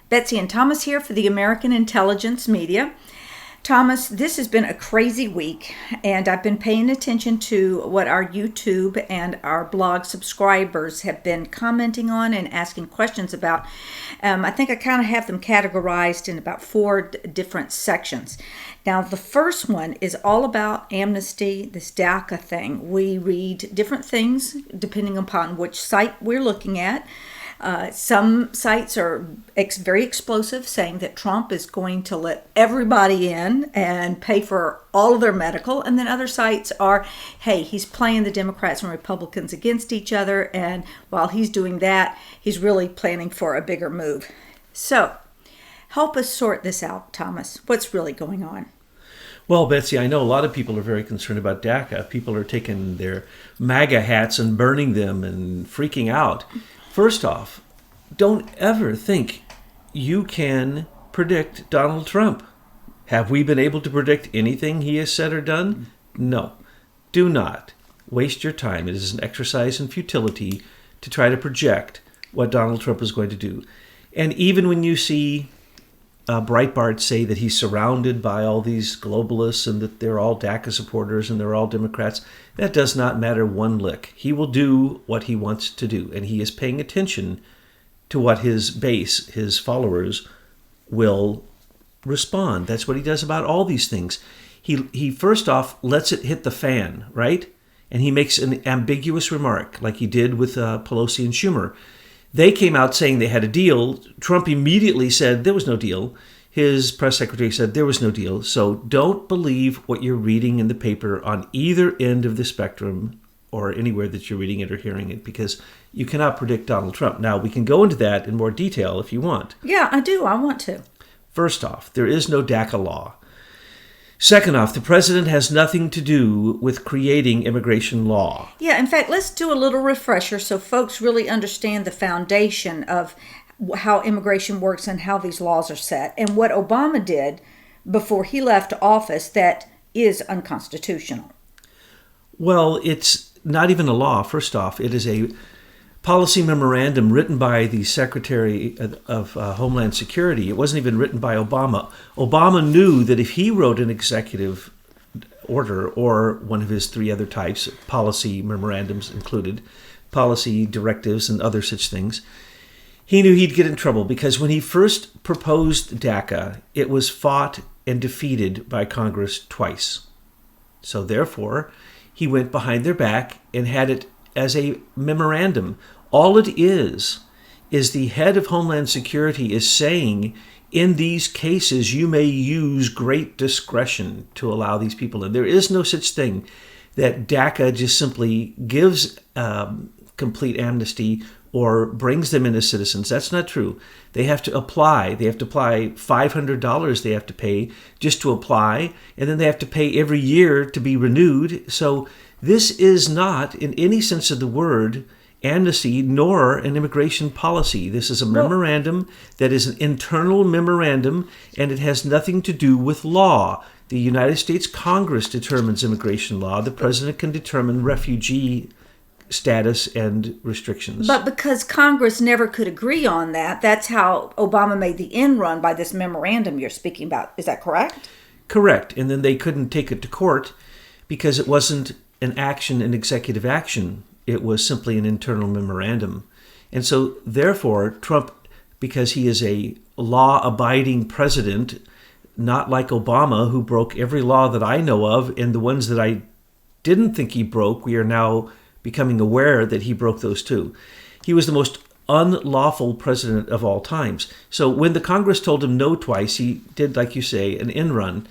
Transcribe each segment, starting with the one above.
Betsy and Thomas here for the American Intelligence Media. Thomas, this has been a crazy week, and I've been paying attention to what our YouTube and our blog subscribers have been commenting on and asking questions about. I think I kind of have them categorized in about four different sections. Now, the first one is all about amnesty, this DACA thing. We read different things depending upon which site we're looking at. Some sites are very explosive, saying that Trump is going to let everybody in and pay for all of their medical. And then other sites are, hey, he's playing the Democrats and Republicans against each other. And while he's doing that, he's really planning for a bigger move. So help us sort this out, Thomas. What's really going on? Well, Betsy, I know a lot of people are very concerned about DACA. People are taking their MAGA hats and burning them and freaking out. First off, don't ever think you can predict Donald Trump. Have we been able to predict anything he has said or done? No. Do not waste your time. It is an exercise in futility to try to project what Donald Trump is going to do. And even when you see Breitbart say that he's surrounded by all these globalists and that they're all DACA supporters and they're all Democrats, that does not matter one lick. He will do what he wants to do, and he is paying attention to what his base, his followers, will respond. That's what he does about all these things. He first off lets it hit the fan, right? And he makes an ambiguous remark, like he did with Pelosi and Schumer. They came out saying they had a deal. Trump immediately said there was no deal. His press secretary said there was no deal. So don't believe what you're reading in the paper on either end of the spectrum or anywhere that you're reading it or hearing it, because you cannot predict Donald Trump. Now, we can go into that in more detail if you want. Yeah, I do. I want to. First off, there is no DACA law. Second off, the president has nothing to do with creating immigration law. Yeah, in fact, let's do a little refresher so folks really understand the foundation of how immigration works and how these laws are set, and what Obama did before he left office that is unconstitutional. Well, it's not even a law, first off. It is a policy memorandum written by the Secretary of Homeland Security. It wasn't even written by Obama. Obama knew that if he wrote an executive order or one of his three other types, policy memorandums included, policy directives and other such things, he knew he'd get in trouble, because when he first proposed DACA, it was fought and defeated by Congress twice. So therefore, he went behind their back and had it as a memorandum. All it is the head of Homeland Security is saying, in these cases, you may use great discretion to allow these people in. There is no such thing that DACA just simply gives complete amnesty or brings them in as citizens. That's not true. They have to apply. They have to apply $500 they have to pay just to apply, and then they have to pay every year to be renewed. So this is not, in any sense of the word, amnesty nor an immigration policy. This is a memorandum that is an internal memorandum, and it has nothing to do with law. The United States Congress determines immigration law. The president can determine refugee status and restrictions. But because Congress never could agree on that, that's how Obama made the end run by this memorandum you're speaking about. Is that correct? Correct. And then they couldn't take it to court because it wasn't an action, an executive action. It was simply an internal memorandum. And so therefore, Trump, because he is a law-abiding president, not like Obama, who broke every law that I know of, and the ones that I didn't think he broke, we are now becoming aware that he broke those too. He was the most unlawful president of all times. So when the Congress told him no twice, he did, like you say, an end run.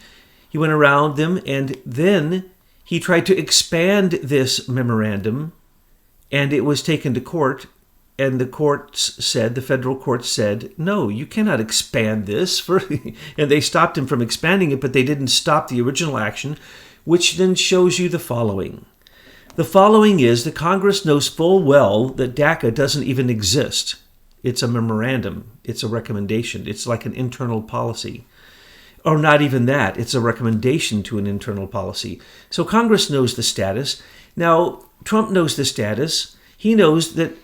He went around them, and then he tried to expand this memorandum, and it was taken to court, and the federal courts said, no, you cannot expand this. And they stopped him from expanding it, but they didn't stop the original action, which then shows you the following. The following is the Congress knows full well that DACA doesn't even exist. It's a memorandum. It's a recommendation. It's like an internal policy. Or not even that. It's a recommendation to an internal policy. So Congress knows the status. Now, Trump knows the status. He knows that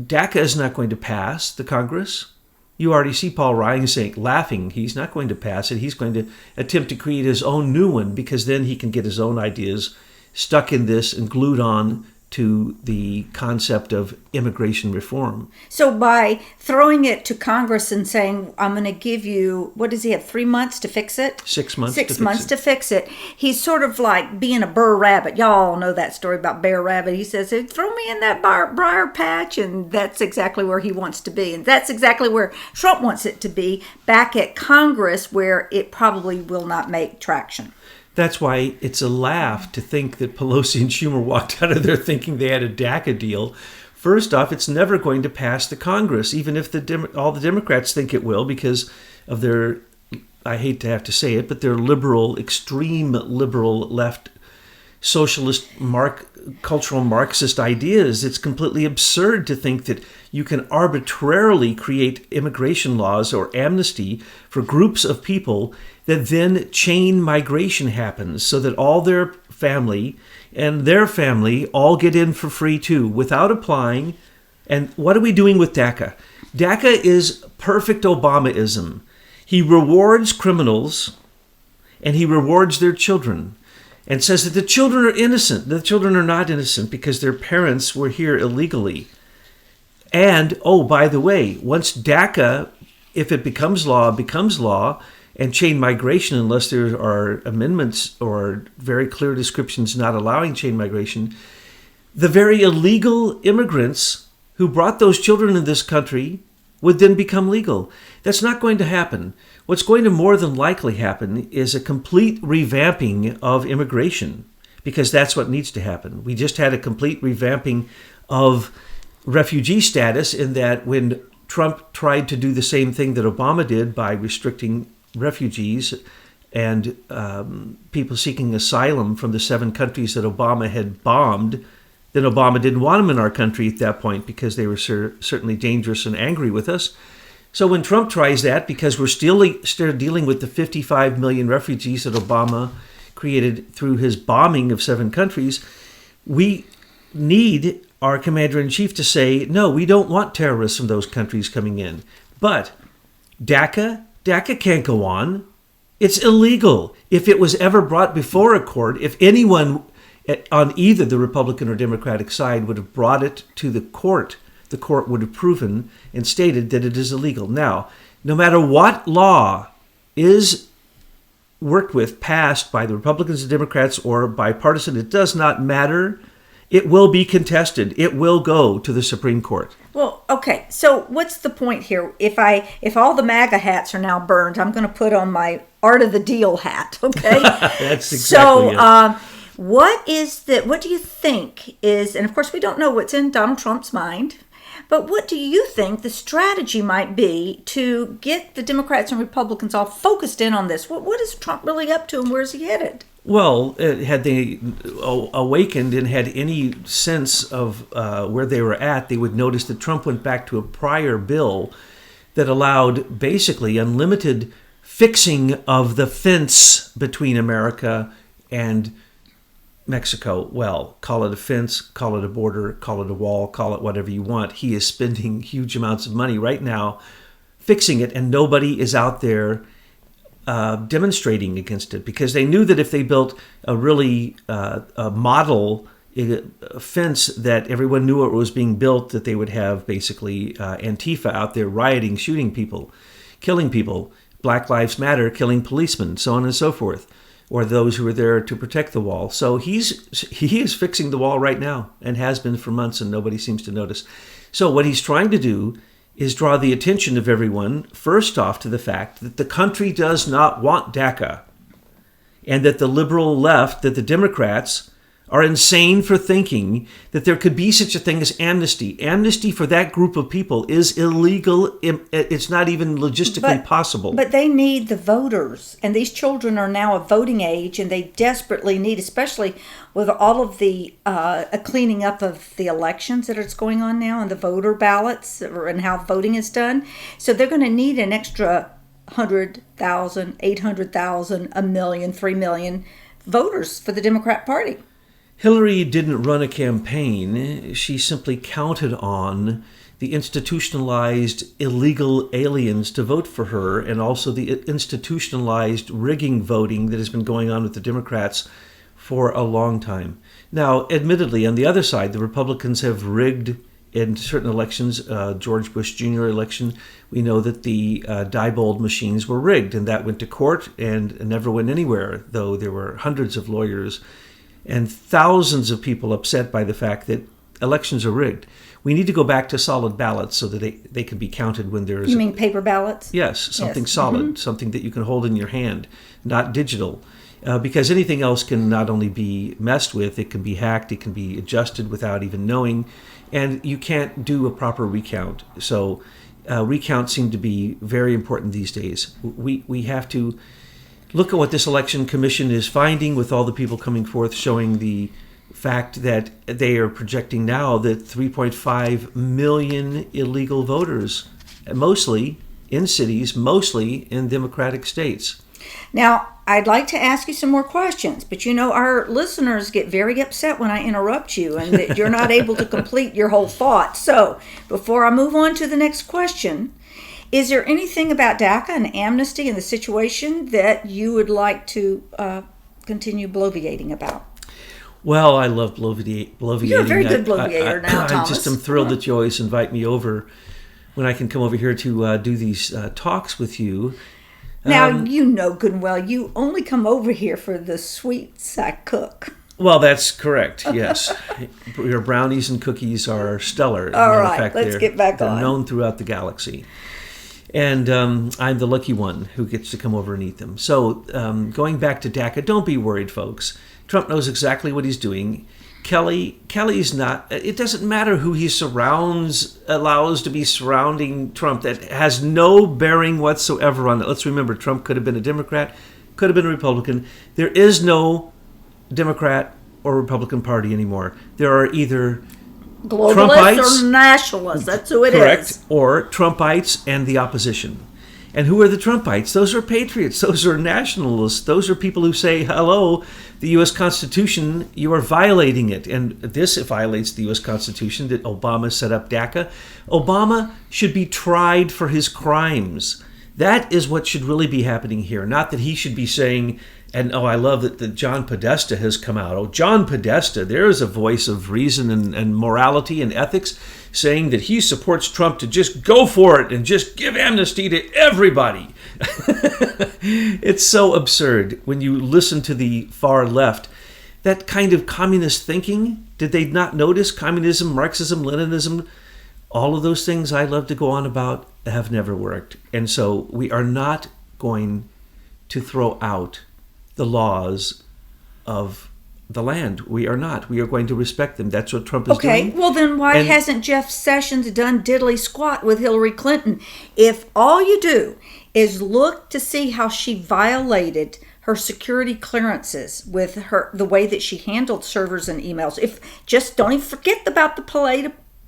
DACA is not going to pass the Congress. You already see Paul Ryan saying, laughing, he's not going to pass it. He's going to attempt to create his own new one because then he can get his own ideas stuck in this and glued on to the concept of immigration reform. So by throwing it to Congress and saying, I'm going to give you, what does he have, 3 months to fix it? 6 months. 6 months to fix it. He's sort of like being a Burr Rabbit. Y'all know that story about Bear Rabbit. He says, hey, throw me in that briar patch, and that's exactly where he wants to be. And that's exactly where Trump wants it to be, back at Congress, where it probably will not make traction. That's why it's a laugh to think that Pelosi and Schumer walked out of there thinking they had a DACA deal. First off, it's never going to pass the Congress, even if all the Democrats think it will because of their, I hate to have to say it, but their liberal, extreme liberal left socialist cultural Marxist ideas. It's completely absurd to think that you can arbitrarily create immigration laws or amnesty for groups of people that then chain migration happens so that all their family and their family all get in for free too without applying. And what are we doing with DACA? DACA is perfect Obamaism. He rewards criminals and he rewards their children and says that the children are innocent. The children are not innocent because their parents were here illegally. And, oh, by the way, once DACA, if it becomes law, and chain migration, unless there are amendments or very clear descriptions not allowing chain migration, the very illegal immigrants who brought those children in this country would then become legal. That's not going to happen. What's going to more than likely happen is a complete revamping of immigration, because that's what needs to happen. We just had a complete revamping of refugee status in that when Trump tried to do the same thing that Obama did by restricting refugees and people seeking asylum from the 7 countries that Obama had bombed, then Obama didn't want them in our country at that point because they were certainly dangerous and angry with us. So when Trump tries that, because we're still dealing with the 55 million refugees that Obama created through his bombing of 7 countries, we need our commander-in-chief to say, no, we don't want terrorists from those countries coming in. But DACA can't go on. It's illegal. If it was ever brought before a court, if anyone on either the Republican or Democratic side would have brought it to the court would have proven and stated that it is illegal. Now, no matter what law is worked with, passed by the Republicans and Democrats or bipartisan, it does not matter. It will be contested. It will go to the Supreme Court. Well, okay. So what's the point here? If all the MAGA hats are now burned, I'm going to put on my Art of the Deal hat. Okay. That's exactly it. What do you think is, and of course we don't know what's in Donald Trump's mind, but what do you think the strategy might be to get the Democrats and Republicans all focused in on this? What is Trump really up to and where's he headed? Well, had they awakened and had any sense of where they were at, they would notice that Trump went back to a prior bill that allowed basically unlimited fixing of the fence between America and Mexico. Well, call it a fence, call it a border, call it a wall, call it whatever you want. He is spending huge amounts of money right now fixing it, and nobody is out there demonstrating against it, because they knew that if they built a really a model fence that everyone knew it was being built, that they would have basically Antifa out there rioting, shooting people, killing people, Black Lives Matter, killing policemen, so on and so forth, or those who were there to protect the wall. So he is fixing the wall right now and has been for months, and nobody seems to notice. So what he's trying to do is draw the attention of everyone, first off, to the fact that the country does not want DACA, and that the liberal left, that the Democrats are insane for thinking that there could be such a thing as amnesty. Amnesty for that group of people is illegal. It's not even logistically possible. But they need the voters, and these children are now of voting age, and they desperately need, especially with all of the cleaning up of the elections that is going on now and the voter ballots and how voting is done. So they're going to need an extra 100,000, 800,000, a million, 3 million voters for the Democrat Party. Hillary didn't run a campaign. She simply counted on the institutionalized illegal aliens to vote for her, and also the institutionalized rigging voting that has been going on with the Democrats for a long time. Now, admittedly, on the other side, the Republicans have rigged in certain elections. George Bush Jr. election, we know that the Diebold machines were rigged, and that went to court and never went anywhere, though there were hundreds of lawyers and thousands of people upset by the fact that elections are rigged. We need to go back to solid ballots so that they can be counted when there's... You mean paper ballots? Yes, something solid, something that you can hold in your hand, not digital. Because anything else can not only be messed with, it can be hacked, it can be adjusted without even knowing, and you can't do a proper recount. So recounts seem to be very important these days. We have to look at what this election commission is finding with all the people coming forth showing the fact that they are projecting now that 3.5 million illegal voters, mostly in cities, mostly in Democratic states. Now, I'd like to ask you some more questions, but our listeners get very upset when I interrupt you and that you're not able to complete your whole thought. So, before I move on to the next question, is there anything about DACA and amnesty and the situation that you would like to continue bloviating about? Well, I love bloviating. You're a very good bloviator now, Thomas. I just am thrilled that you always invite me over when I can come over here to do these talks with you. Now, you know good and well, you only come over here for the sweets I cook. Well, that's correct, yes. Your brownies and cookies are stellar. All right, let's get back on. They're known throughout the galaxy. And I'm the lucky one who gets to come over and eat them. So going back to DACA, don't be worried, folks. Trump knows exactly what he's doing. Kelly's not, it doesn't matter who he allows to be surrounding Trump. That has no bearing whatsoever on it. Let's remember, Trump could have been a Democrat, could have been a Republican. There is no Democrat or Republican Party anymore. There are either globalists Trumpites, or nationalists. That's who it correct, is. Or Trumpites and the opposition. And who are the Trumpites? Those are patriots. Those are nationalists. Those are people who say, hello, the U.S. Constitution, you are violating it. And this violates the U.S. Constitution that Obama set up DACA. Obama should be tried for his crimes. That is what should really be happening here. Not that he should be saying, and I love that John Podesta has come out. Oh, John Podesta, there is a voice of reason and morality and ethics saying that he supports Trump to just go for it and just give amnesty to everybody. It's so absurd when you listen to the far left. That kind of communist thinking, did they not notice communism, Marxism, Leninism, all of those things I love to go on about have never worked. And so we are not going to throw out the laws of the land. We are not. We are going to respect them. That's what Trump is doing. Okay, well then why hasn't Jeff Sessions done diddly squat with Hillary Clinton? If all you do is look to see how she violated her security clearances with the way that she handled servers and emails, don't even forget about the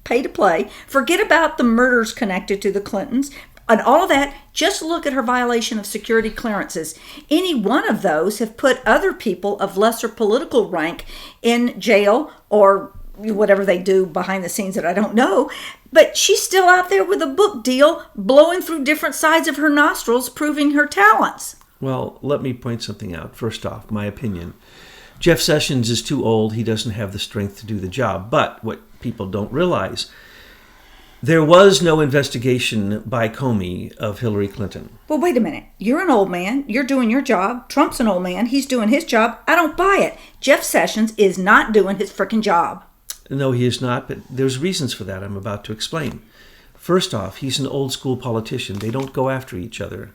pay to play, forget about the murders connected to the Clintons, and all of that, just look at her violation of security clearances. Any one of those have put other people of lesser political rank in jail or whatever they do behind the scenes that I don't know. But she's still out there with a book deal, blowing through different sides of her nostrils, proving her talents. Well, let me point something out. First off, my opinion. Jeff Sessions is too old. He doesn't have the strength to do the job. But what people don't realize, there was no investigation by Comey of Hillary Clinton. Well, wait a minute. You're an old man. You're doing your job. Trump's an old man. He's doing his job. I don't buy it. Jeff Sessions is not doing his frickin' job. No, he is not, but there's reasons for that I'm about to explain. First off, he's an old school politician. They don't go after each other.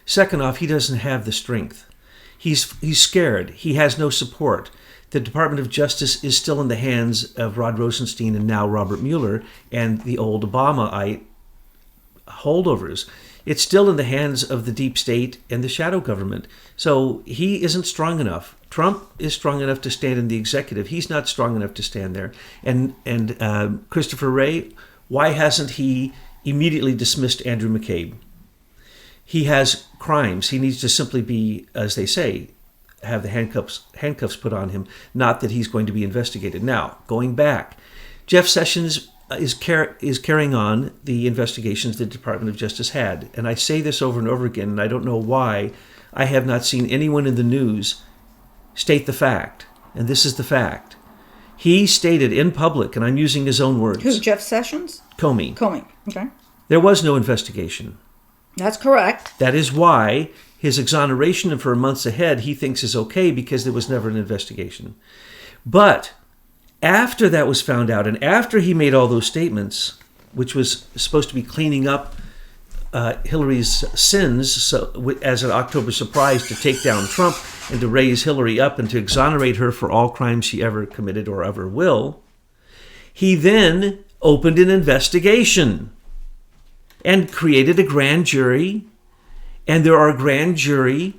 Second off, he doesn't have the strength. He's scared. He has no support. The Department of Justice is still in the hands of Rod Rosenstein and now Robert Mueller and the old Obamaite holdovers. It's still in the hands of the deep state and the shadow government. So he isn't strong enough. Trump is strong enough to stand in the executive. He's not strong enough to stand there. And Christopher Wray, why hasn't he immediately dismissed Andrew McCabe? He has crimes. He needs to simply be, as they say, have the handcuffs put on him, not that he's going to be investigated. Now, going back, Jeff Sessions is carrying on the investigations the Department of Justice had. And I say this over and over again, and I don't know why I have not seen anyone in the news state the fact. And this is the fact. He stated in public, and I'm using his own words. Who, Jeff Sessions? Comey. Comey, okay. There was no investigation. That's correct. That is why his exoneration for months ahead he thinks is okay, because there was never an investigation. But after that was found out, and after he made all those statements, which was supposed to be cleaning up Hillary's sins as an October surprise to take down Trump and to raise Hillary up and to exonerate her for all crimes she ever committed or ever will, he then opened an investigation and created a grand jury, and there are grand jury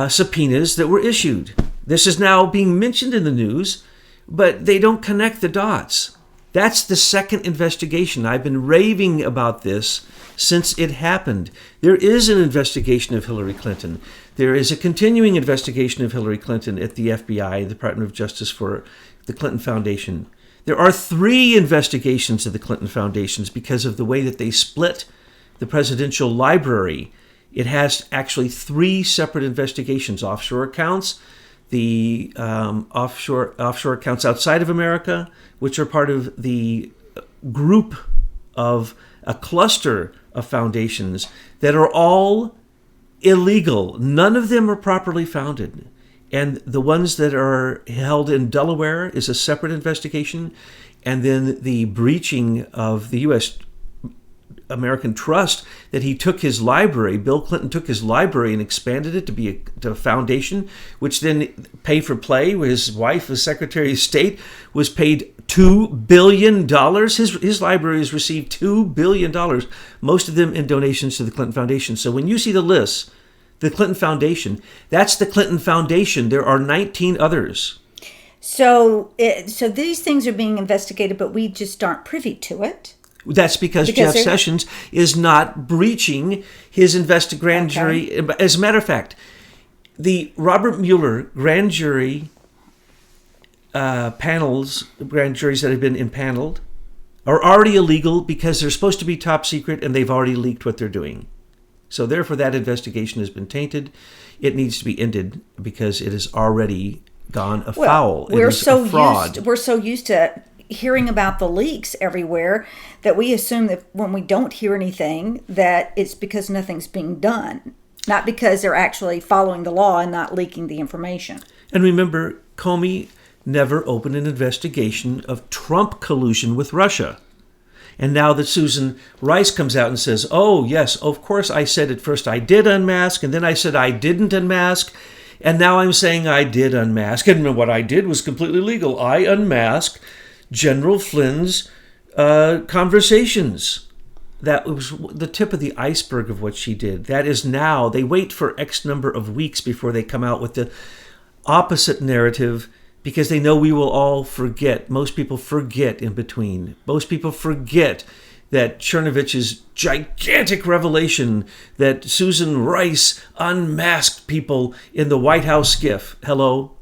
subpoenas that were issued. This is now being mentioned in the news, but they don't connect the dots. That's the second investigation. I've been raving about this since it happened. There is an investigation of Hillary Clinton. There is a continuing investigation of Hillary Clinton at the FBI, the Department of Justice, for the Clinton Foundation. There are 3 investigations of the Clinton Foundations because of the way that they split the presidential library. It has actually 3 separate investigations: offshore accounts, the offshore accounts outside of America, which are part of the group of a cluster of foundations that are all illegal. None of them are properly founded. And the ones that are held in Delaware is a separate investigation. And then the breaching of the U.S. American trust, that he took his library, Bill Clinton took his library and expanded it to be a foundation, which then pay for play, where his wife, as Secretary of State, was paid $2 billion. His library has received $2 billion, most of them in donations to the Clinton Foundation. So when you see the list, the Clinton Foundation, that's the Clinton Foundation. There are 19 others. So these things are being investigated, but we just aren't privy to it. That's because Jeff Sessions is not breaching his grand jury. As a matter of fact, the Robert Mueller grand jury grand juries that have been impaneled, are already illegal because they're supposed to be top secret and they've already leaked what they're doing. So therefore, that investigation has been tainted. It needs to be ended because it has already gone afoul. Well, we're so used to hearing about the leaks everywhere that we assume that when we don't hear anything, that it's because nothing's being done, not because they're actually following the law and not leaking the information. And remember, Comey never opened an investigation of Trump collusion with Russia. And now that Susan Rice comes out and says, oh, yes, of course I said at first I did unmask, and then I said I didn't unmask, and now I'm saying I did unmask. And what I did was completely legal. I unmasked General Flynn's conversations. That was the tip of the iceberg of what she did. That is now, they wait for X number of weeks before they come out with the opposite narrative, because they know we will all forget. Most people forget in between. Most people forget that Chernovych's gigantic revelation that Susan Rice unmasked people in the White House skiff. Hello?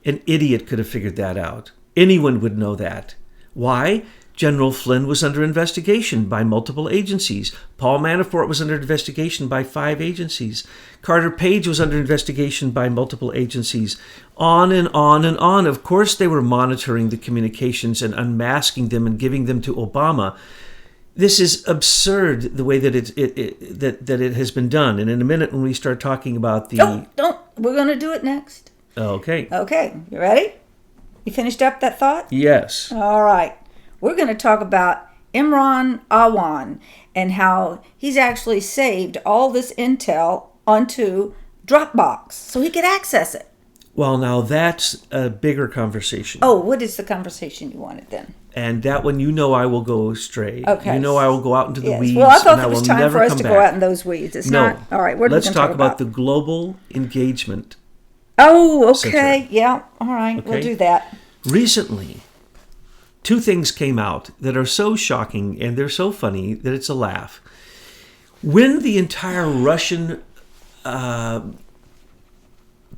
An idiot could have figured that out. Anyone would know that. Why? General Flynn was under investigation by multiple agencies. Paul Manafort was under investigation by 5 agencies. Carter Page was under investigation by multiple agencies. On and on and on. Of course they were monitoring the communications and unmasking them and giving them to Obama. This is absurd, the way that it has been done. And in a minute, when we start talking about the... Don't. We're going to do it next. Okay. Okay. You ready? You finished up that thought? Yes. All right. We're going to talk about Imran Awan and how he's actually saved all this intel onto Dropbox so he could access it. Well, now that's a bigger conversation. Oh, what is the conversation you wanted then? And that one, I will go astray. Okay. I will go out into the weeds. Well, I thought it was time for us to go out in those weeds. It's not. All right. What are we going to talk about? The global engagement. Oh, okay. Center. Yeah. All right. Okay. We'll do that. Recently, 2 things came out that are so shocking and they're so funny that it's a laugh. When the entire Russian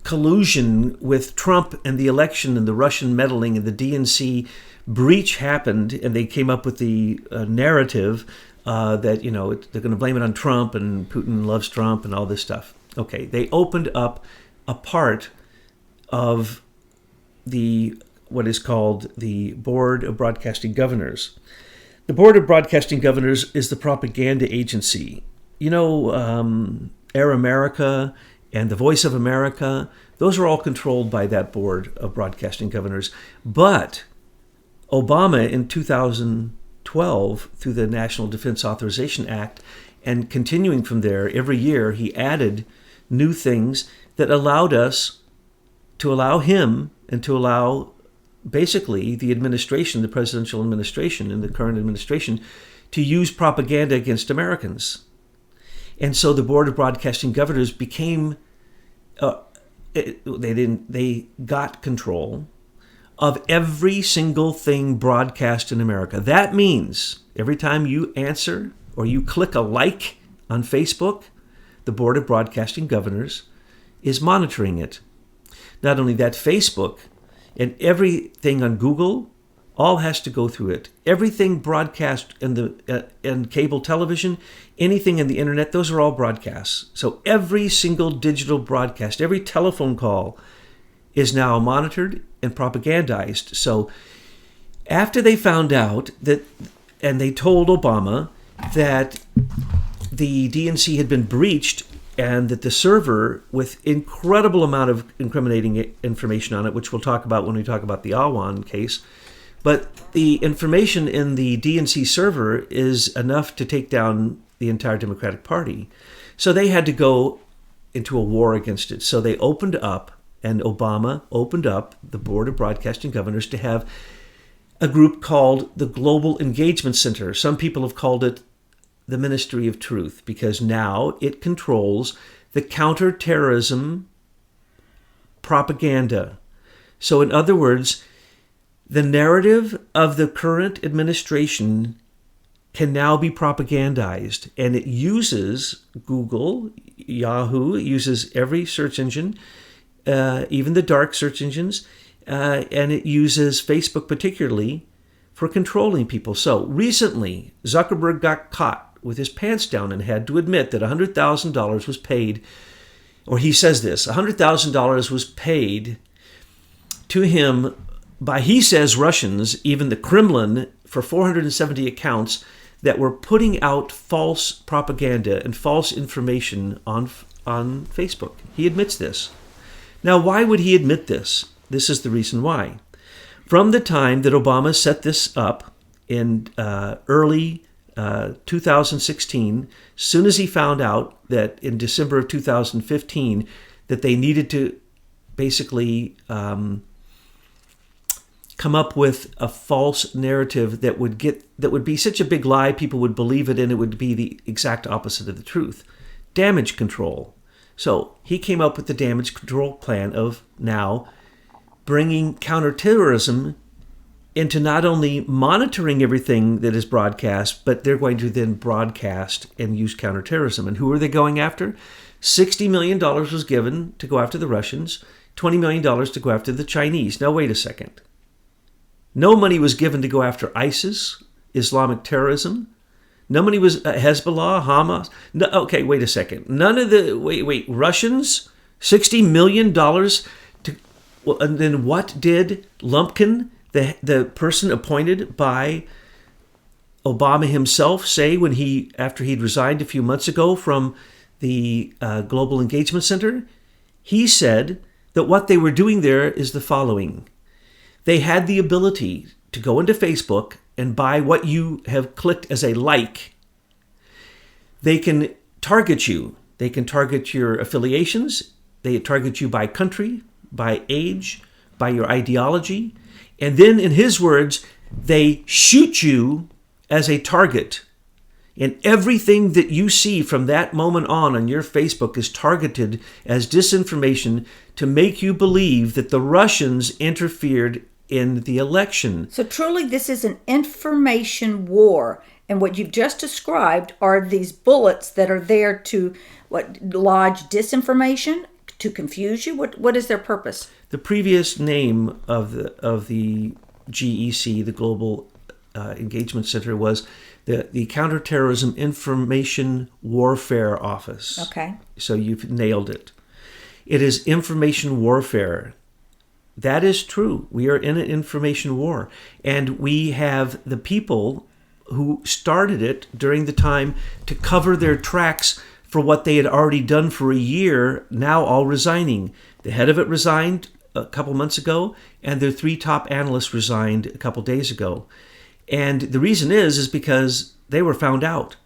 collusion with Trump and the election and the Russian meddling and the DNC breach happened, and they came up with the narrative that, they're going to blame it on Trump, and Putin loves Trump and all this stuff. Okay, they opened up a part of what is called the Board of Broadcasting Governors. The Board of Broadcasting Governors is the propaganda agency. Air America and the Voice of America, those are all controlled by that Board of Broadcasting Governors. But Obama in 2012, through the National Defense Authorization Act, and continuing from there, every year he added new things that allowed him and to allow basically the administration, the presidential administration and the current administration, to use propaganda against Americans. And so the Board of Broadcasting Governors became, they got control of every single thing broadcast in America. That means every time you answer or you click a like on Facebook, the Board of Broadcasting Governors is monitoring it. Not only that, Facebook and everything on Google all has to go through it. Everything broadcast in cable television, anything in the internet, those are all broadcasts. So every single digital broadcast, every telephone call is now monitored and propagandized. So after they found out that, and they told Obama that the DNC had been breached and that the server with incredible amount of incriminating information on it, which we'll talk about when we talk about the Awan case, but the information in the DNC server is enough to take down the entire Democratic Party. So they had to go into a war against it. So they opened up, and Obama opened up the Board of Broadcasting Governors to have a group called the Global Engagement Center. Some people have called it the Ministry of Truth, because now it controls the counterterrorism propaganda. So in other words, the narrative of the current administration can now be propagandized, and it uses Google, Yahoo, it uses every search engine, even the dark search engines, and it uses Facebook particularly for controlling people. So recently, Zuckerberg got caught with his pants down and had to admit that $100,000 was paid, or he says this, $100,000 was paid to him by, he says, Russians, even the Kremlin, for 470 accounts that were putting out false propaganda and false information on Facebook. He admits this. Now, why would he admit this? This is the reason why. From the time that Obama set this up in early 2016, as soon as he found out that in December of 2015 that they needed to basically come up with a false narrative that would be such a big lie people would believe it, and it would be the exact opposite of the truth. Damage control. So he came up with the damage control plan of now bringing counterterrorism into not only monitoring everything that is broadcast, but they're going to then broadcast and use counterterrorism. And who are they going after? $60 million was given to go after the Russians, $20 million to go after the Chinese. Now, wait a second. No money was given to go after ISIS, Islamic terrorism. No money was Hezbollah, Hamas. No, okay, wait a second. None of the, Russians? $60 million to, well, and then what did Lumpkin, the person appointed by Obama himself, say when after he'd resigned a few months ago from the Global Engagement Center? He said that what they were doing there is the following. They had the ability to go into Facebook and by what you have clicked as a like, they can target you. They can target your affiliations. They target you by country, by age, by your ideology. And then, in his words, they shoot you as a target. And everything that you see from that moment on your Facebook is targeted as disinformation to make you believe that the Russians interfered in the election. So truly, this is an information war. And what you've just described are these bullets that are there to lodge disinformation, to confuse you. What is their purpose? The previous name of the GEC, the Global Engagement Center, was the Counterterrorism Information Warfare Office. Okay. So you've nailed it. It is information warfare. That is true. We are in an information war. And we have the people who started it during the time to cover their tracks for what they had already done for a year, now all resigning. The head of it resigned a couple months ago, and their 3 top analysts resigned a couple days ago. And the reason is because they were found out.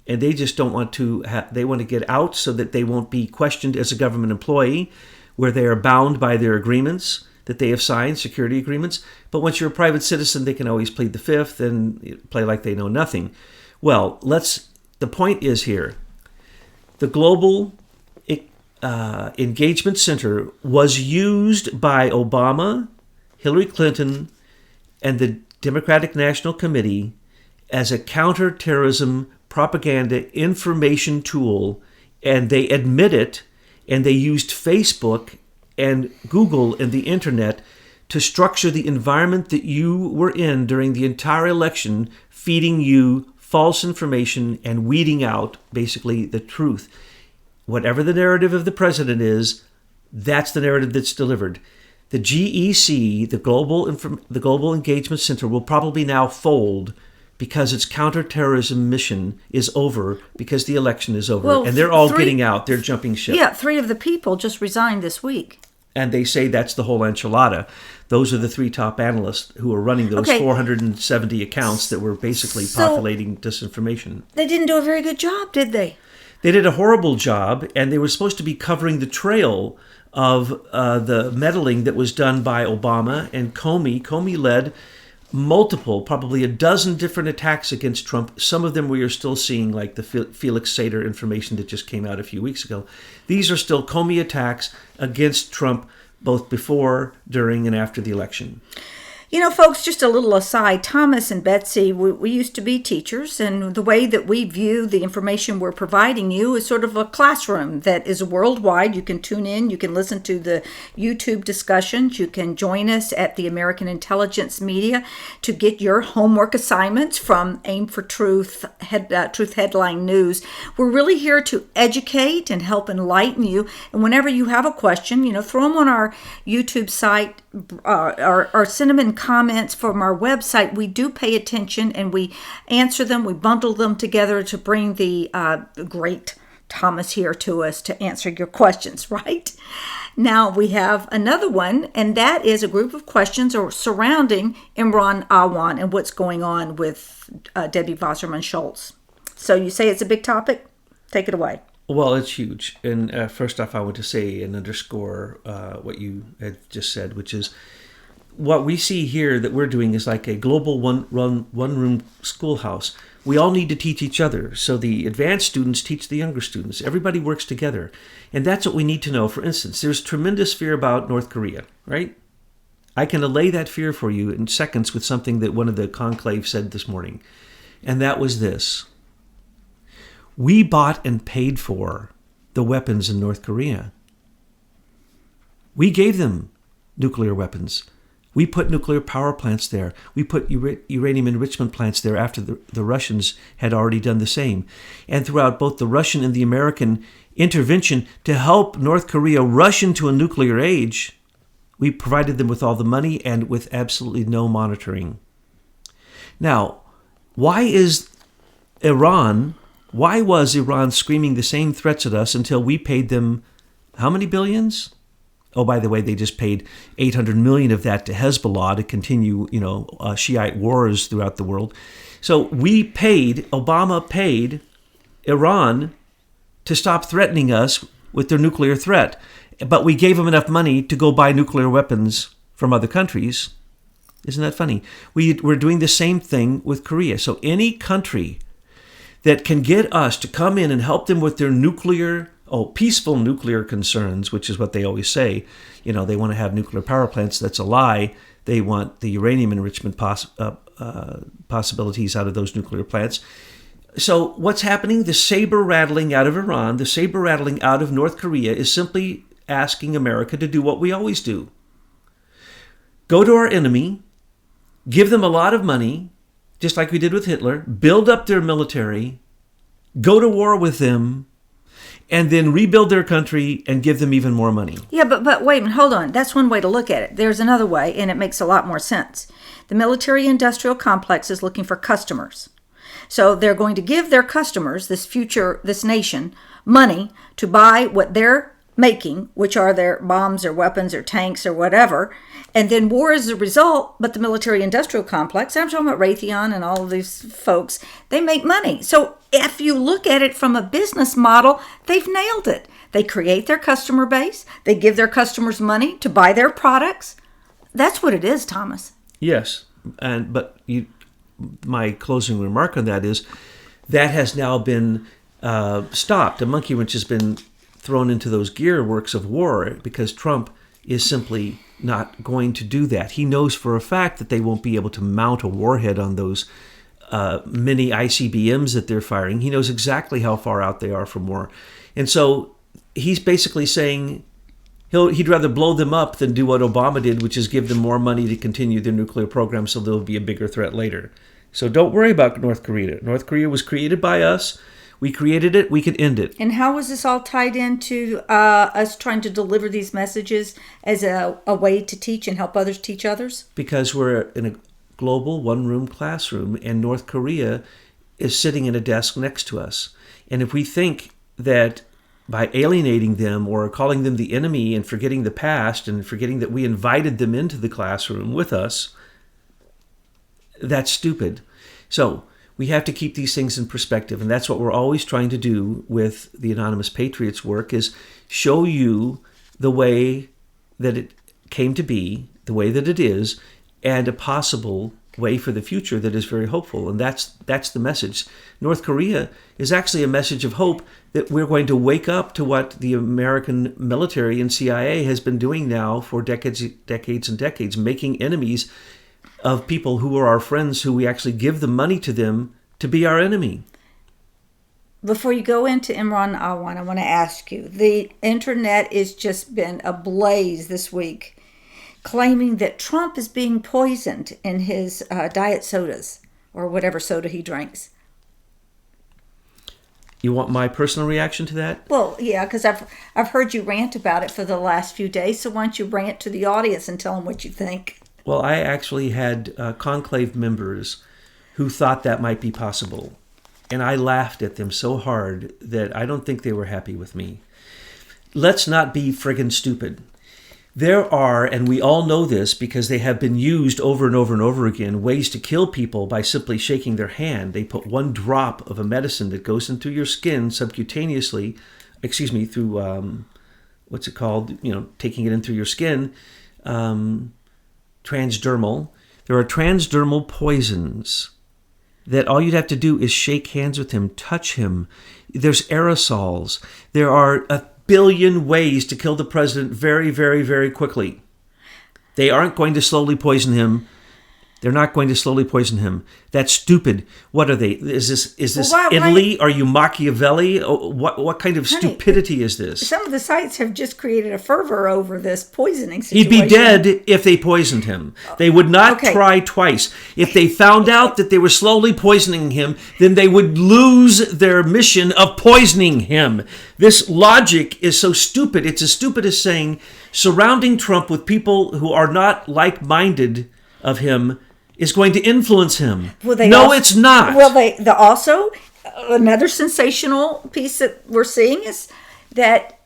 And they just don't want to, they want to get out so that they won't be questioned as a government employee, where they are bound by their agreements that they have signed, security agreements. But once you're a private citizen, they can always plead the fifth and play like they know nothing. Well, the point is here, the Global Engagement Center was used by Obama, Hillary Clinton, and the Democratic National Committee as a counterterrorism propaganda information tool, and they admit it, and they used Facebook and Google and the internet to structure the environment that you were in during the entire election, feeding you false information and weeding out basically the truth. Whatever the narrative of the president is, that's the narrative that's delivered. The GEC, the Global Engagement Center, will probably now fold because its counterterrorism mission is over, because the election is over. Well, and they're all getting out. They're jumping ship. Yeah, 3 of the people just resigned this week. And they say that's the whole enchilada. Those are the 3 top analysts who are running those 470 accounts that were basically populating disinformation. They didn't do a very good job, did they? They did a horrible job, and they were supposed to be covering the trail of the meddling that was done by Obama and Comey. Comey led multiple, probably a dozen different attacks against Trump. Some of them we are still seeing, like the Felix Sater information that just came out a few weeks ago. These are still Comey attacks against Trump, both before, during, and after the election. You know, folks, just a little aside, Thomas and Betsy, we used to be teachers, and the way that we view the information we're providing you is sort of a classroom that is worldwide. You can tune in, you can listen to the YouTube discussions, you can join us at the American Intelligence Media to get your homework assignments from Aim for Truth, Truth Headline News. We're really here to educate and help enlighten you, and whenever you have a question, throw them on our YouTube site, or send them in comments from our website. We do pay attention and we answer them. We bundle them together to bring the great Thomas here to us to answer your questions, right? Now we have another one, and that is a group of questions surrounding Imran Awan and what's going on with Debbie Wasserman Schultz. So you say it's a big topic? Take it away. Well, it's huge. And first off, I want to say and underscore what you had just said, which is what we see here that we're doing is like a global one-room schoolhouse. We all need to teach each other. So the advanced students teach the younger students. Everybody works together. And that's what we need to know. For instance, there's tremendous fear about North Korea, right? I can allay that fear for you in seconds with something that one of the conclave said this morning. And that was this. We bought and paid for the weapons in North Korea. We gave them nuclear weapons. We put nuclear power plants there. We put uranium enrichment plants there after the Russians had already done the same. And throughout both the Russian and the American intervention to help North Korea rush into a nuclear age, we provided them with all the money and with absolutely no monitoring. Now, why was Iran screaming the same threats at us until we paid them how many billions? Oh, by the way, they just paid 800 million of that to Hezbollah to continue, Shiite wars throughout the world. So Obama paid Iran to stop threatening us with their nuclear threat. But we gave them enough money to go buy nuclear weapons from other countries. Isn't that funny? We're doing the same thing with Korea. So any country that can get us to come in and help them with their peaceful nuclear concerns, which is what they always say. They want to have nuclear power plants. That's a lie. They want the uranium enrichment possibilities out of those nuclear plants. So what's happening? The saber rattling out of Iran, the saber rattling out of North Korea is simply asking America to do what we always do. Go to our enemy, give them a lot of money, just like we did with Hitler, build up their military, go to war with them, and then rebuild their country and give them even more money. Yeah, but wait a minute, hold on. That's one way to look at it. There's another way, and it makes a lot more sense. The military-industrial complex is looking for customers. So they're going to give their customers, this nation, money to buy what they're making, which are their bombs or weapons or tanks or whatever, and then war is the result. But the military-industrial complex, I'm talking about Raytheon and all of these folks, they make money. So if you look at it from a business model, they've nailed it. They create their customer base. They give their customers money to buy their products. That's what it is, Thomas. Yes, my closing remark on that is that has now been stopped. A monkey wrench has been thrown into those gear works of war because Trump is simply not going to do that. He knows for a fact that they won't be able to mount a warhead on those mini ICBMs that they're firing. He knows exactly how far out they are from war. And so he's basically saying he'd rather blow them up than do what Obama did, which is give them more money to continue their nuclear program so they'll be a bigger threat later. So don't worry about North Korea. North Korea was created by us. We created it. We could end it. And how was this all tied into us trying to deliver these messages as a way to teach and help others teach others? Because we're in a global one-room classroom, and North Korea is sitting in a desk next to us. And if we think that by alienating them or calling them the enemy and forgetting the past and forgetting that we invited them into the classroom with us, that's stupid. So we have to keep these things in perspective, and that's what we're always trying to do with the Anonymous Patriots work, is show you the way that it came to be, the way that it is, and a possible way for the future that is very hopeful. And that's the message. North Korea is actually a message of hope that we're going to wake up to what the American military and CIA has been doing now for decades and decades, making enemies of people who are our friends, who we actually give the money to them to be our enemy. Before you go into Imran Awan, I want to ask you, the internet has just been ablaze this week, claiming that Trump is being poisoned in his diet sodas or whatever soda he drinks. You want my personal reaction to that? Well, yeah, because I've heard you rant about it for the last few days, so why don't you rant to the audience and tell them what you think? Well, I actually had conclave members who thought that might be possible. And I laughed at them so hard that I don't think they were happy with me. Let's not be friggin' stupid. There are, and we all know this because they have been used over and over and over again, ways to kill people by simply shaking their hand. They put one drop of a medicine that goes into your skin subcutaneously, through, what's it called? Taking it in through your skin. Transdermal. There are transdermal poisons that all you'd have to do is shake hands with him, touch him. There's aerosols. There are 1 billion ways to kill the president very, very, very quickly. They aren't going to slowly poison him. They're not going to slowly poison him. That's stupid. What are they? Is this Italy? Are you Machiavelli? What kind of stupidity is this? Some of the sites have just created a fervor over this poisoning situation. He'd be dead if they poisoned him. They would not try twice. If they found out that they were slowly poisoning him, then they would lose their mission of poisoning him. This logic is so stupid. It's as stupid as saying surrounding Trump with people who are not like-minded of him is going to influence him. It's not. Well, also, another sensational piece that we're seeing is that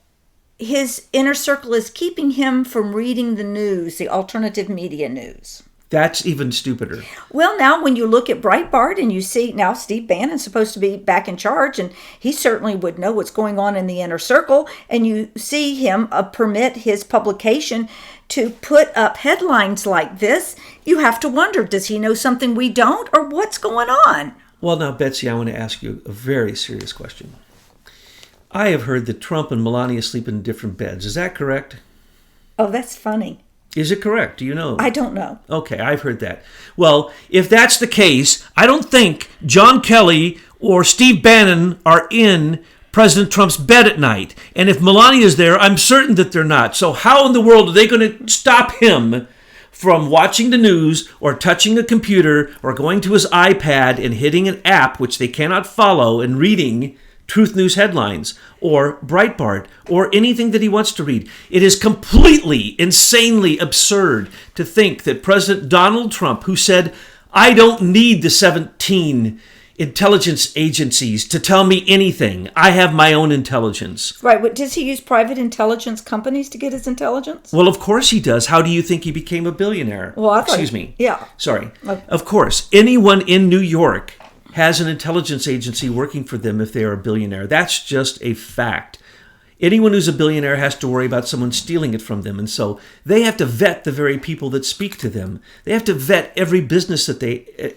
his inner circle is keeping him from reading the news, the alternative media news. That's even stupider. Well, now when you look at Breitbart and you see now Steve Bannon's supposed to be back in charge, and he certainly would know what's going on in the inner circle, and you see him permit his publication to put up headlines like this, you have to wonder, does he know something we don't, or what's going on? Well, now, Betsy, I want to ask you a very serious question. I have heard that Trump and Melania sleep in different beds. Is that correct? Oh, that's funny. Is it correct? Do you know? I don't know. Okay, I've heard that. Well, if that's the case, I don't think John Kelly or Steve Bannon are in President Trump's bed at night. And if Melania is there, I'm certain that they're not. So how in the world are they going to stop him from watching the news or touching a computer or going to his iPad and hitting an app which they cannot follow and reading Truth News headlines or Breitbart or anything that he wants to read. It is completely, insanely absurd to think that President Donald Trump, who said, I don't need the 17 intelligence agencies to tell me anything. I have my own intelligence. Right. But does he use private intelligence companies to get his intelligence? Well, of course he does. How do you think he became a billionaire? Well, Excuse me. Yeah. Sorry. Okay. Of course. Anyone in New York has an intelligence agency working for them if they are a billionaire. That's just a fact. Anyone who's a billionaire has to worry about someone stealing it from them. And so they have to vet the very people that speak to them. They have to vet every business that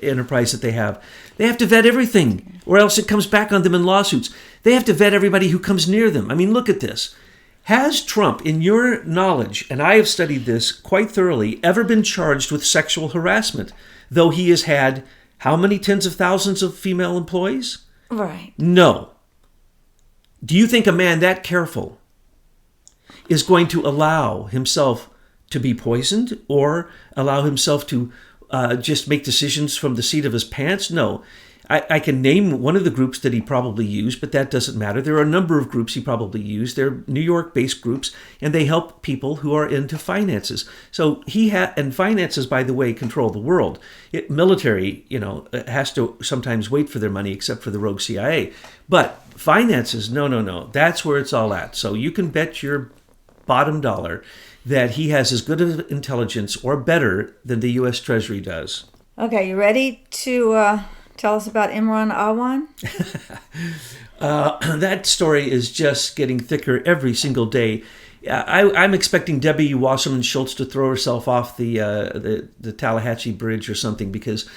enterprise that they have. They have to vet everything, or else it comes back on them in lawsuits. They have to vet everybody who comes near them. I mean, look at this. Has Trump, in your knowledge, and I have studied this quite thoroughly, ever been charged with sexual harassment, though he has had how many tens of thousands of female employees? Right. No. Do you think a man that careful is going to allow himself to be poisoned or allow himself to just make decisions from the seat of his pants? No. I can name one of the groups that he probably used, but that doesn't matter. There are a number of groups he probably used. They're New York-based groups, and they help people who are into finances. So and finances, by the way, control the world. Military, has to sometimes wait for their money, except for the rogue CIA. But finances, no. That's where it's all at. So you can bet your bottom dollar that he has as good of intelligence or better than the U.S. Treasury does. Okay, you ready to tell us about Imran Awan? That story is just getting thicker every single day. I'm expecting Debbie Wasserman Schultz to throw herself off the Tallahatchie Bridge or something, because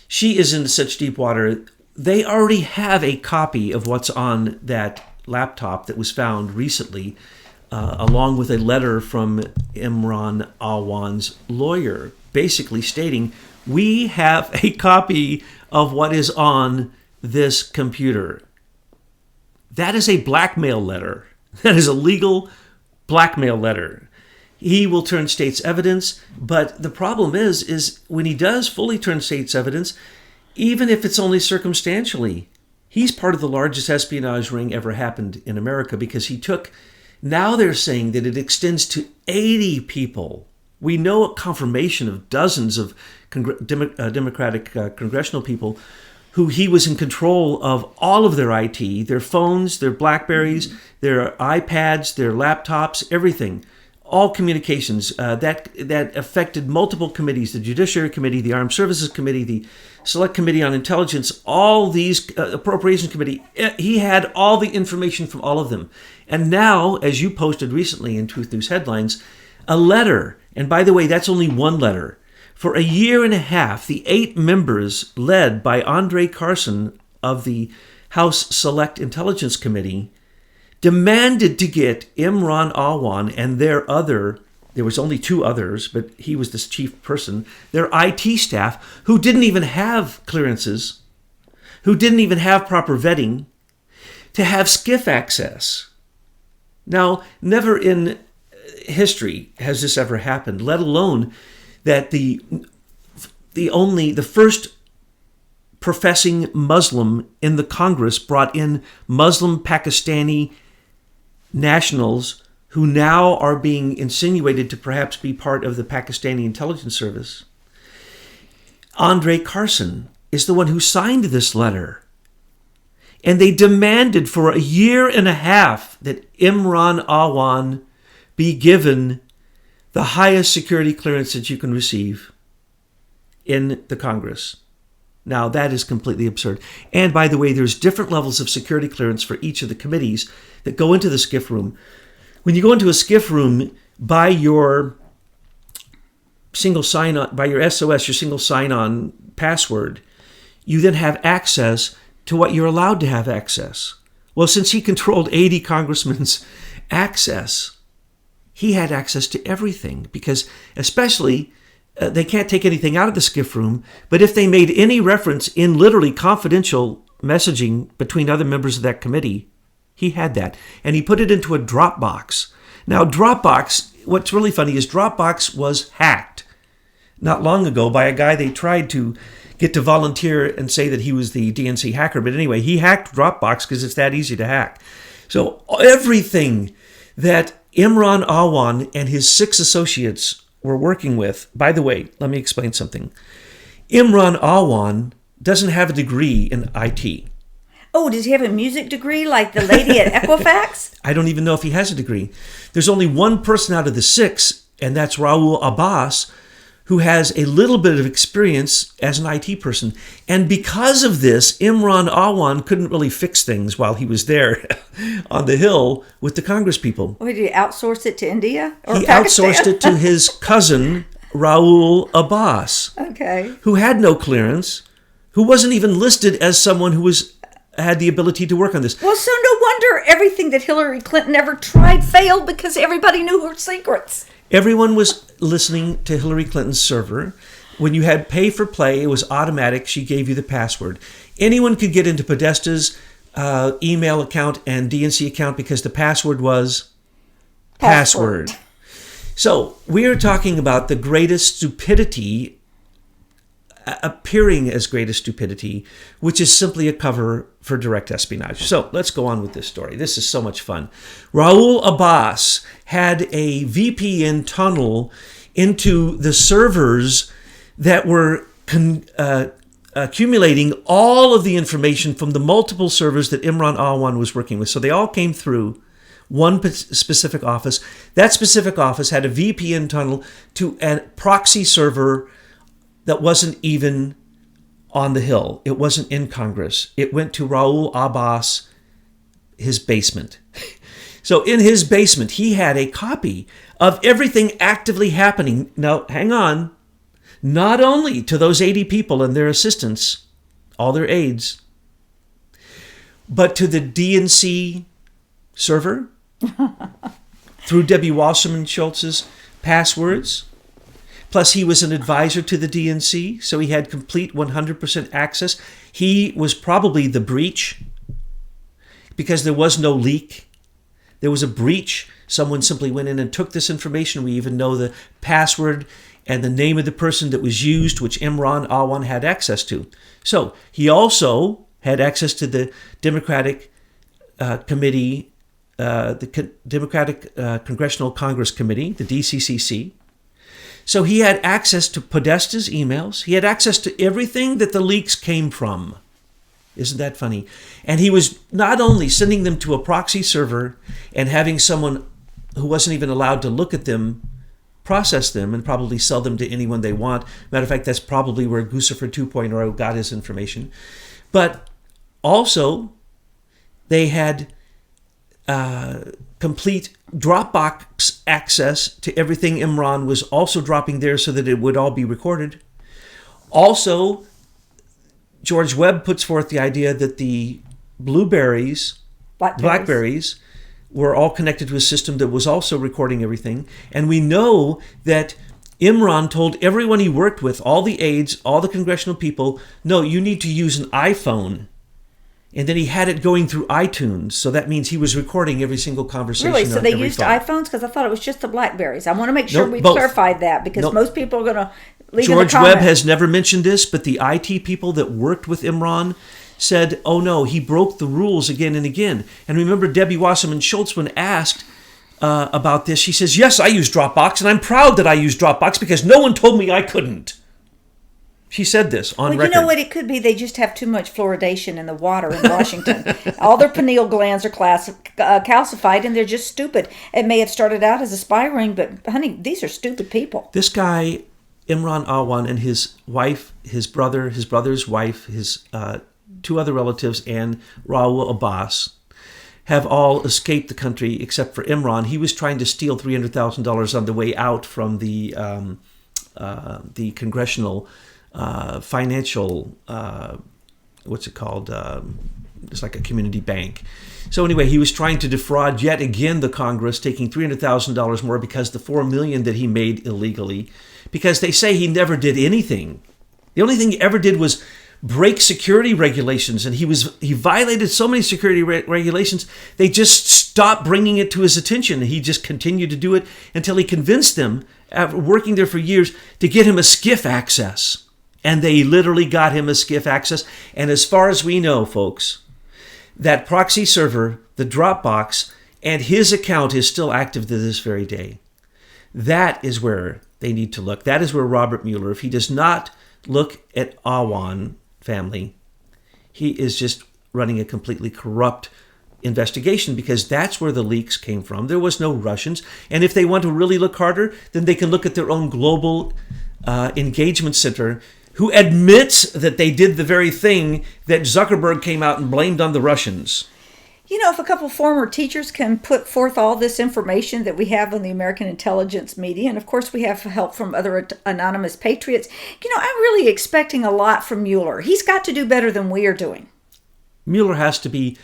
she is in such deep water. They already have a copy of what's on that laptop that was found recently, along with a letter from Imran Awan's lawyer, basically stating, we have a copy of what is on this computer. That is a blackmail letter. That is a legal blackmail letter. He will turn state's evidence, but the problem is when he does fully turn state's evidence, even if it's only circumstantially, he's part of the largest espionage ring ever happened in America, because now they're saying that it extends to 80 people. We know a confirmation of dozens of Democratic congressional people who he was in control of all of their IT, their phones, their Blackberries, their iPads, their laptops, everything. All communications that affected multiple committees, the Judiciary Committee, the Armed Services Committee, the Select Committee on Intelligence, all these Appropriations Committee. He had all the information from all of them. And now, as you posted recently in Truth News Headlines, a letter, and by the way, that's only one letter. For a year and a half, the 8 members led by Andre Carson of the House Select Intelligence Committee demanded to get Imran Awan and there was only 2 others, but he was the chief person, their IT staff, who didn't even have clearances, who didn't even have proper vetting, to have SCIF access. Now, never in history has this ever happened, let alone that the first professing Muslim in the Congress brought in Muslim Pakistani nationals who now are being insinuated to perhaps be part of the Pakistani intelligence service. Andre Carson is the one who signed this letter. And they demanded for a year and a half that Imran Awan be given the highest security clearance that you can receive in the Congress. Now, that is completely absurd. And by the way, there's different levels of security clearance for each of the committees that go into the SCIF room. When you go into a SCIF room, by your single sign-on, by your SOS, your single sign-on password, you then have access to what you're allowed to have access. Well, since he controlled 80 congressmen's access, he had access to everything, because especially they can't take anything out of the SCIF room, but if they made any reference in literally confidential messaging between other members of that committee, he had that. And he put it into a Dropbox. Now, Dropbox, what's really funny is Dropbox was hacked. not long ago by a guy they tried to get to volunteer and say that he was the DNC hacker. But anyway, he hacked Dropbox because it's that easy to hack. So everything that Imran Awan and his 6 associates were working with, by the way, let me explain something. Imran Awan doesn't have a degree in IT. Oh, does he have a music degree like the lady at Equifax? I don't even know if he has a degree. There's only one person out of the 6, and that's Raul Abbas, who has a little bit of experience as an IT person. And because of this, Imran Awan couldn't really fix things while he was there on the Hill with the Congress people. Or did he outsource it to India? Or He Pakistan? outsourced it to his cousin, Raul Abbas, Okay. who had no clearance, who wasn't even listed as someone who had the ability to work on this. Well, so no wonder everything that Hillary Clinton ever tried failed, because everybody knew her secrets. Everyone was listening to Hillary Clinton's server. When you had pay for play, it was automatic. She gave you the password. Anyone could get into Podesta's email account and DNC account because the password was password. So we are talking about the greatest stupidity, appearing as greatest stupidity, which is simply a cover for direct espionage. So let's go on with this story. This is so much fun. Raul Abbas had a VPN tunnel into the servers that were accumulating all of the information from the multiple servers that Imran Awan was working with. So they all came through one specific office. That specific office had a VPN tunnel to a proxy server that wasn't even on the Hill. It wasn't in Congress. It went to Raul Abbas, his basement. So in his basement, he had a copy of everything actively happening. Now, hang on. Not only to those 80 people and their assistants, all their aides, but to the DNC server through Debbie Wasserman Schultz's passwords. Plus, he was an advisor to the DNC, so he had complete 100% access. He was probably the breach because there was no leak. There was a breach. Someone simply went in and took this information. We even know the password and the name of the person that was used, which Imran Awan had access to. So he also had access to the Democratic Committee, Democratic Congressional Congress Committee, the DCCC. So he had access to Podesta's emails. He had access to everything that the leaks came from. Isn't that funny? And he was not only sending them to a proxy server and having someone who wasn't even allowed to look at them process them and probably sell them to anyone they want. Matter of fact, that's probably where Guccifer 2.0 got his information. But also, they had complete Dropbox access to everything Imran was also dropping there so that it would all be recorded. Also, George Webb puts forth the idea that the Blackberries were all connected to a system that was also recording everything. And we know that Imran told everyone he worked with, all the aides, all the congressional people, no, you need to use an iPhone. And then he had it going through iTunes. So that means he was recording every single conversation. Really? So on they every used phone. iPhones? Because I thought it was just the Blackberries. I want to make sure we both. clarified that, because most people are going to leave in the George comments. Webb has never mentioned this, but the IT people that worked with Imran said, oh no, he broke the rules again and again. And remember Debbie Wasserman Schultz, when asked about this, she says, yes, I use Dropbox, and I'm proud that I use Dropbox because no one told me I couldn't. She said this on record. Well, you know what it could be? They just have too much fluoridation in the water in Washington. All their pineal glands are calcified, and they're just stupid. It may have started out as a spy ring, but honey, these are stupid people. This guy, Imran Awan, and his wife, his brother's wife, his two other relatives, and Raul Abbas have all escaped the country except for Imran. He was trying to steal $300,000 on the way out from the congressional financial, what's it called? It's like a community bank. So anyway, he was trying to defraud yet again the Congress, taking $300,000 more because the $4 million that he made illegally, because they say he never did anything. The only thing he ever did was break security regulations, and he violated so many security regulations, they just stopped bringing it to his attention. He just continued to do it until he convinced them, after working there for years, to get him a skiff access. And they literally got him a skiff access. And as far as we know, folks, that proxy server, the Dropbox, and his account is still active to this very day. That is where they need to look. That is where Robert Mueller, if he does not look at Awan family, he is just running a completely corrupt investigation, because that's where the leaks came from. There was no Russians. And if they want to really look harder, then they can look at their own global engagement center, who admits that they did the very thing that Zuckerberg came out and blamed on the Russians. You know, if a couple former teachers can put forth all this information that we have on the American intelligence media, and of course we have help from other anonymous patriots, I'm really expecting a lot from Mueller. He's got to do better than we are doing. Mueller has to be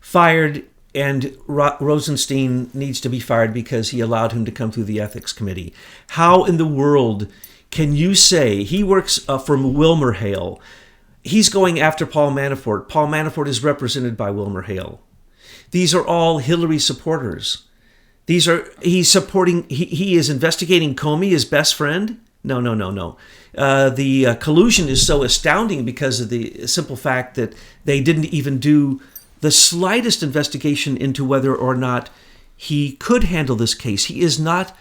fired, and Rosenstein needs to be fired because he allowed him to come through the ethics committee. How in the world can you say he works from WilmerHale? He's going after Paul Manafort. Paul Manafort is represented by WilmerHale. These are all Hillary supporters. He is investigating Comey, his best friend. No. The collusion is so astounding because of the simple fact that they didn't even do the slightest investigation into whether or not he could handle this case. He is not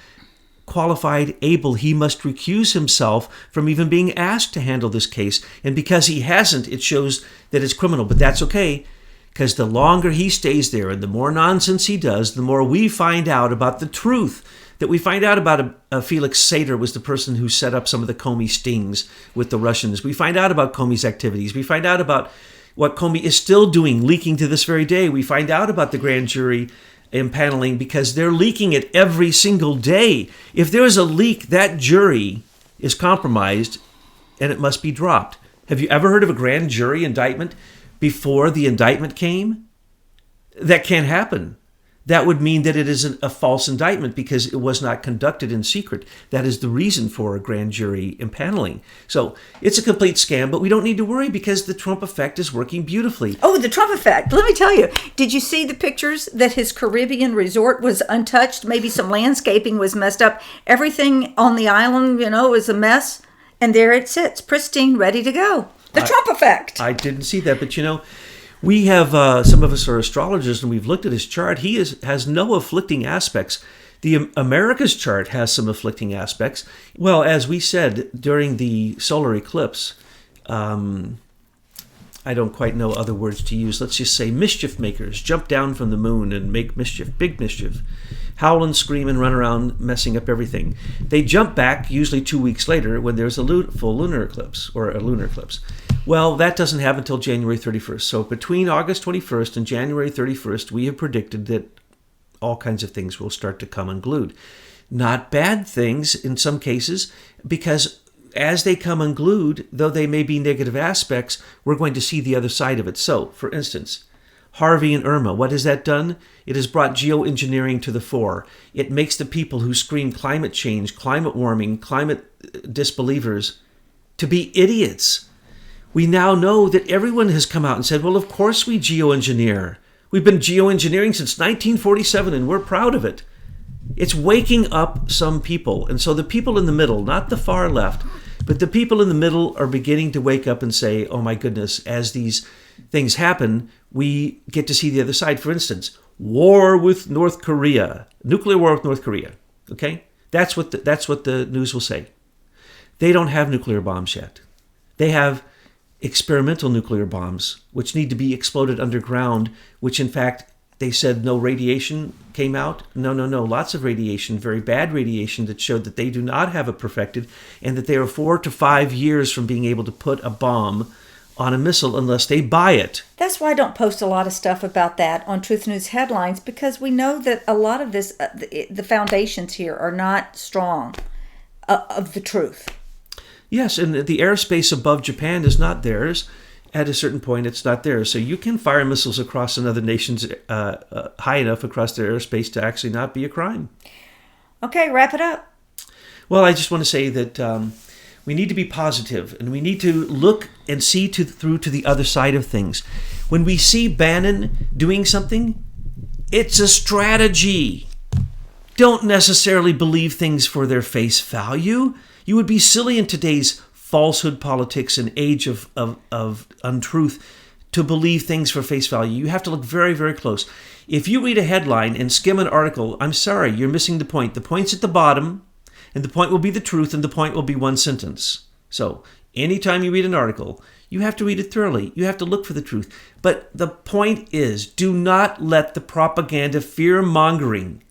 qualified, able. He must recuse himself from even being asked to handle this case. And because he hasn't, it shows that it's criminal. But that's okay, because the longer he stays there and the more nonsense he does, the more we find out about the truth. That we find out about Felix Sater was the person who set up some of the Comey stings with the Russians. We find out about Comey's activities. We find out about what Comey is still doing, leaking to this very day. We find out about the grand jury impaneling because they're leaking it every single day. If there is a leak, that jury is compromised and it must be dropped. Have you ever heard of a grand jury indictment before the indictment came? That can't happen. That would mean that it is a false indictment because it was not conducted in secret. That is the reason for a grand jury impaneling. So it's a complete scam, but we don't need to worry because the Trump effect is working beautifully. Oh, the Trump effect. Let me tell you, did you see the pictures that his Caribbean resort was untouched? Maybe some landscaping was messed up. Everything on the island, is a mess. And there it sits, pristine, ready to go. The Trump effect. I didn't see that, but we have, some of us are astrologers, and we've looked at his chart. He has no afflicting aspects. The America's chart has some afflicting aspects. Well, as we said, during the solar eclipse, I don't quite know other words to use. Let's just say mischief makers jump down from the moon and make mischief, big mischief. Howl and scream and run around messing up everything. They jump back usually 2 weeks later when there's a full lunar eclipse or a lunar eclipse. Well, that doesn't happen until January 31st. So between August 21st and January 31st, we have predicted that all kinds of things will start to come unglued. Not bad things in some cases, because as they come unglued, though they may be negative aspects, we're going to see the other side of it. So, for instance, Harvey and Irma, what has that done? It has brought geoengineering to the fore. It makes the people who scream climate change, climate warming, climate disbelievers to be idiots. We now know that everyone has come out and said, well, of course we geoengineer. We've been geoengineering since 1947 and we're proud of it. It's waking up some people. And so the people in the middle, not the far left, but the people in the middle are beginning to wake up and say, oh my goodness, as these things happen, we get to see the other side. For instance, war with North Korea, nuclear war with North Korea. Okay? That's what the news will say. They don't have nuclear bombs yet. They have experimental nuclear bombs, which need to be exploded underground, which in fact, they said no radiation came out. No. Lots of radiation, very bad radiation that showed that they do not have it perfected and that they are 4 to 5 years from being able to put a bomb on a missile unless they buy it. That's why I don't post a lot of stuff about that on Truth News headlines, because we know that a lot of this, the foundations here are not strong of the truth. Yes, and the airspace above Japan is not theirs. At a certain point, it's not theirs. So you can fire missiles across another nation's high enough across their airspace to actually not be a crime. Okay, wrap it up. Well, I just want to say that We need to be positive, and we need to look and see through to the other side of things. When we see Bannon doing something, it's a strategy. Don't necessarily believe things for their face value. You would be silly in today's falsehood politics and age of untruth to believe things for face value. You have to look very, very close. If you read a headline and skim an article, I'm sorry, you're missing the point. The point's at the bottom, and the point will be the truth, and the point will be one sentence. So anytime you read an article, you have to read it thoroughly. You have to look for the truth. But the point is, do not let the propaganda, fear-mongering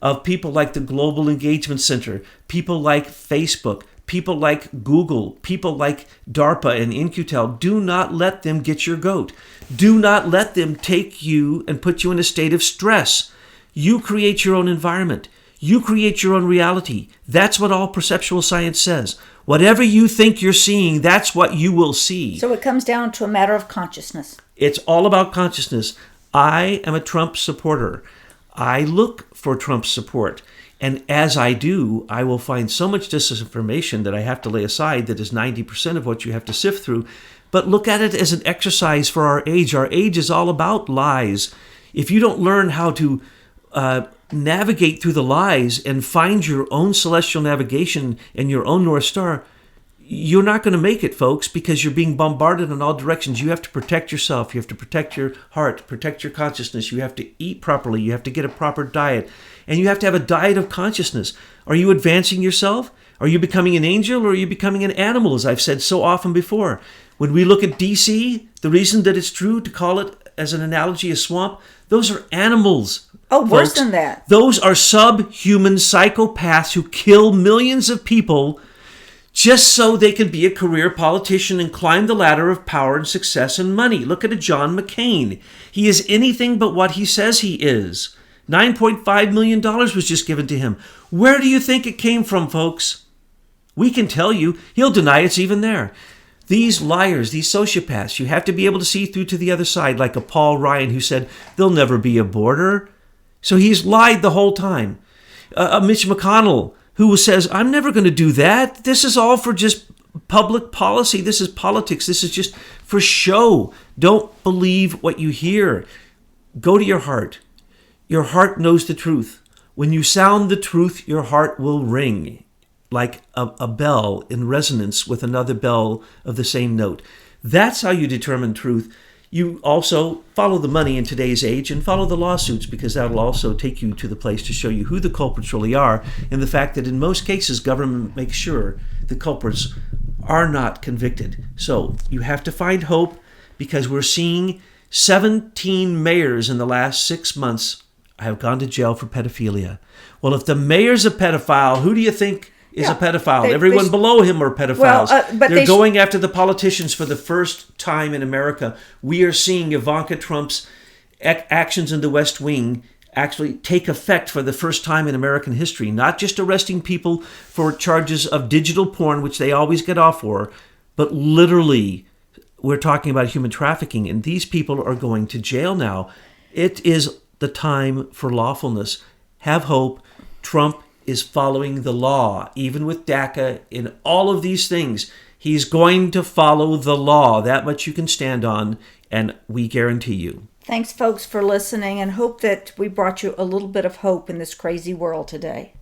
of people like the Global Engagement Center, people like Facebook, people like Google, people like DARPA and In-Q-Tel, do not let them get your goat. Do not let them take you and put you in a state of stress. You create your own environment. You create your own reality. That's what all perceptual science says. Whatever you think you're seeing, that's what you will see. So it comes down to a matter of consciousness. It's all about consciousness. I am a Trump supporter. I look for Trump's support. And as I do, I will find so much disinformation that I have to lay aside that is 90% of what you have to sift through. But look at it as an exercise for our age. Our age is all about lies. If you don't learn how to navigate through the lies and find your own celestial navigation and your own North Star, you're not going to make it, folks, because you're being bombarded in all directions. You have to protect yourself. You have to protect your heart, protect your consciousness. You have to eat properly. You have to get a proper diet. And you have to have a diet of consciousness. Are you advancing yourself? Are you becoming an angel, or are you becoming an animal, as I've said so often before? When we look at DC, the reason that it's true to call it, as an analogy, a swamp, those are animals. Oh, worse folks. than that. Those are subhuman psychopaths who kill millions of people just so they can be a career politician and climb the ladder of power and success and money. Look at a John McCain. He is anything but what he says he is. $9.5 million was just given to him. Where do you think it came from, folks? We can tell you. He'll deny it's even there. These liars, these sociopaths, you have to be able to see through to the other side, like a Paul Ryan who said, there'll never be a border. So he's lied the whole time. Mitch McConnell, who says, I'm never going to do that. This is all for just public policy. This is politics. This is just for show. Don't believe what you hear. Go to your heart. Your heart knows the truth. When you sound the truth, your heart will ring like a bell in resonance with another bell of the same note. That's how you determine truth. You also follow the money in today's age and follow the lawsuits, because that'll also take you to the place to show you who the culprits really are, and the fact that in most cases government makes sure the culprits are not convicted. So you have to find hope, because we're seeing 17 mayors in the last 6 months have gone to jail for pedophilia. Well, if the mayor's a pedophile, who do you think is a pedophile? Everyone below him are pedophiles. But they're going after the politicians for the first time in America. We are seeing Ivanka Trump's actions in the West Wing actually take effect for the first time in American history. Not just arresting people for charges of digital porn, which they always get off for, but literally we're talking about human trafficking. And these people are going to jail now. It is the time for lawfulness. Have hope. Trump is following the law, even with DACA, in all of these things. He's going to follow the law. That much you can stand on, and we guarantee you. Thanks, folks, for listening, and hope that we brought you a little bit of hope in this crazy world today.